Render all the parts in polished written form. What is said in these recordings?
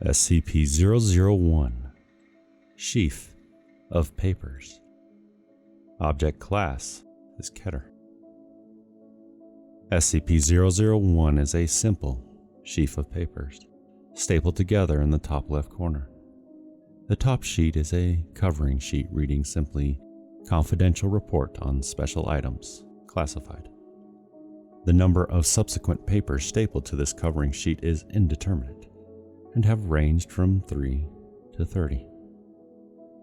SCP-001 Sheaf of Papers. Object Class is Keter. SCP-001 is a simple sheaf of papers, stapled together in the top left corner. The top sheet is a covering sheet reading simply Confidential Report on Special Items, Classified. The number of subsequent papers stapled to this covering sheet is indeterminate, and have ranged from 3 to 30.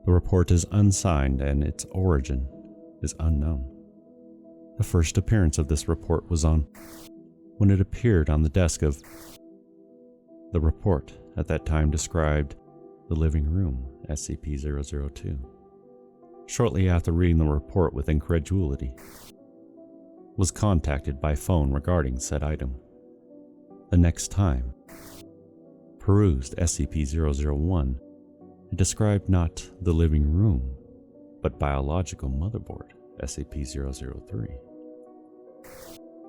The report is unsigned and its origin is unknown. The first appearance of this report was when it appeared on the desk of the report at that time described the living room, SCP-002. Shortly after reading the report with incredulity, was contacted by phone regarding said item. The next time perused SCP-001, it described not the living room, but biological motherboard, SCP-003.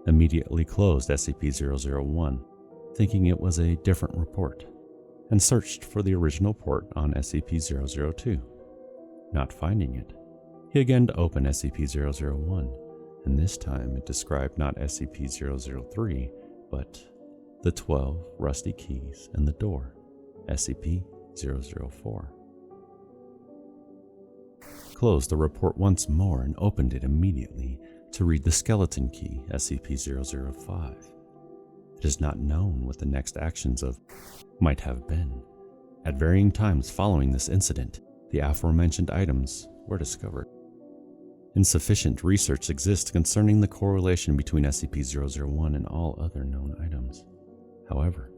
Immediately closed SCP-001, thinking it was a different report, and searched for the original port on SCP-002. Not finding it, he again opened SCP-001, and this time it described not SCP-003, but the 12 rusty keys and the door, SCP-004. Closed the report once more and opened it immediately to read the skeleton key, SCP-005. It is not known what the next actions of might have been. At varying times following this incident, the aforementioned items were discovered. Insufficient research exists concerning the correlation between SCP-001 and all other known items. However,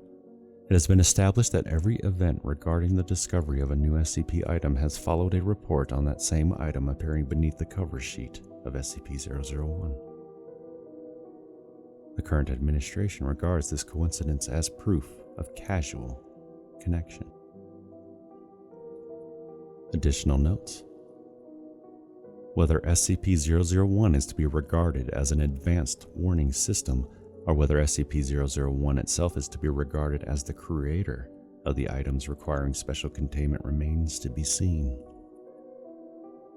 it has been established that every event regarding the discovery of a new SCP item has followed a report on that same item appearing beneath the cover sheet of SCP-001. The current administration regards this coincidence as proof of casual connection. Additional notes: whether SCP-001 is to be regarded as an advanced warning system, or whether SCP-001 itself is to be regarded as the creator of the items requiring special containment, remains to be seen.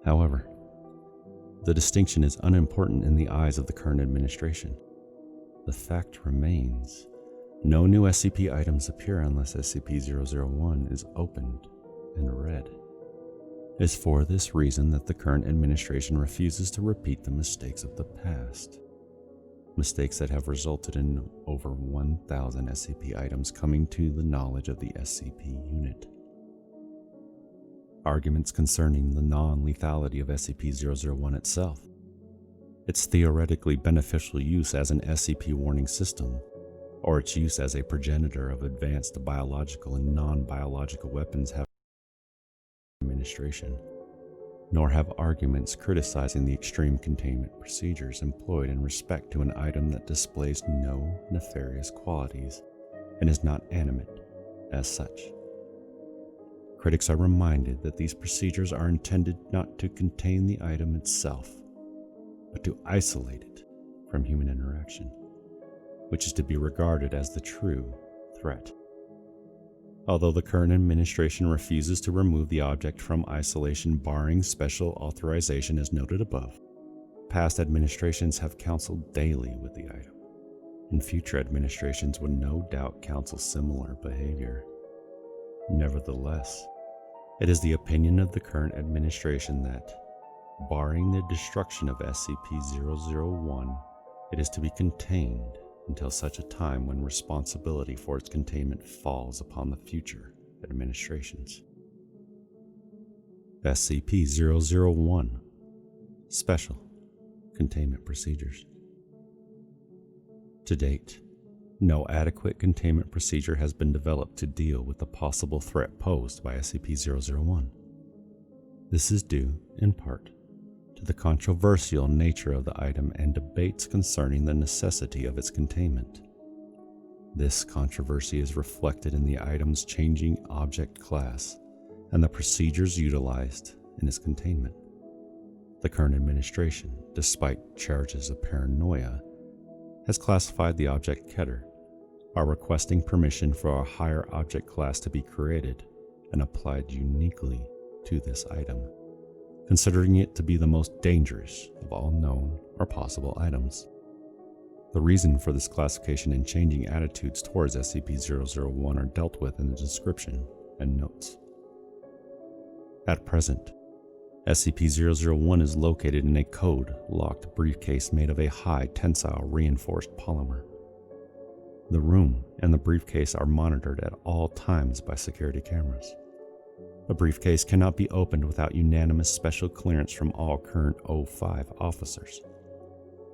However, the distinction is unimportant in the eyes of the current administration. The fact remains, no new SCP items appear unless SCP-001 is opened and read. It is for this reason that the current administration refuses to repeat the mistakes of the past. Mistakes that have resulted in over 1,000 SCP items coming to the knowledge of the SCP unit. Arguments concerning the non-lethality of SCP-001 itself, its theoretically beneficial use as an SCP warning system, or its use as a progenitor of advanced biological and non-biological weapons have administration, nor have arguments criticizing the extreme containment procedures employed in respect to an item that displays no nefarious qualities and is not animate as such. Critics are reminded that these procedures are intended not to contain the item itself, but to isolate it from human interaction, which is to be regarded as the true threat. Although the current administration refuses to remove the object from isolation barring special authorization as noted above, past administrations have counseled daily with the item, and future administrations would no doubt counsel similar behavior. Nevertheless, it is the opinion of the current administration that, barring the destruction of SCP-001, it is to be contained until such a time when responsibility for its containment falls upon the future administrations. SCP-001 Special Containment Procedures. To date, no adequate containment procedure has been developed to deal with the possible threat posed by SCP-001. This is due, in part, to the controversial nature of the item and debates concerning the necessity of its containment. This controversy is reflected in the item's changing object class and the procedures utilized in its containment. The current administration, despite charges of paranoia, has classified the object Keter are requesting permission for a higher object class to be created and applied uniquely to this item, considering it to be the most dangerous of all known or possible items. The reason for this classification and changing attitudes towards SCP-001 are dealt with in the description and notes. At present, SCP-001 is located in a code-locked briefcase made of a high tensile reinforced polymer. The room and the briefcase are monitored at all times by security cameras. The briefcase cannot be opened without unanimous special clearance from all current 05 officers.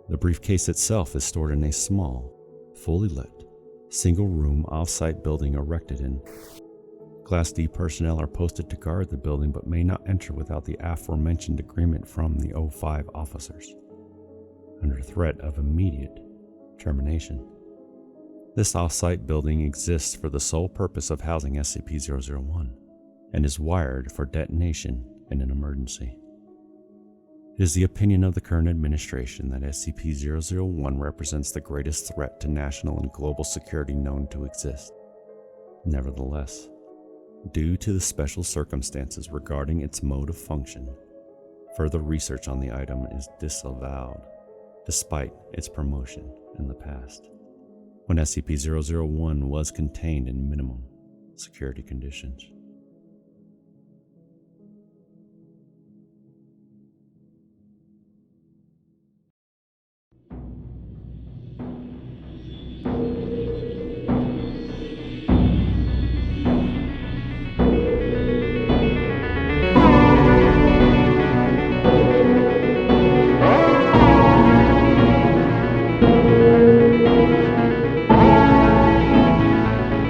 The briefcase itself is stored in a small, fully lit, single-room off-site building erected in. Class D personnel are posted to guard the building but may not enter without the aforementioned agreement from the 05 officers, under threat of immediate termination. This off-site building exists for the sole purpose of housing SCP-001 and is wired for detonation in an emergency. It is the opinion of the current administration that SCP-001 represents the greatest threat to national and global security known to exist. Nevertheless, due to the special circumstances regarding its mode of function, further research on the item is disavowed, despite its promotion in the past, when SCP-001 was contained in minimum security conditions.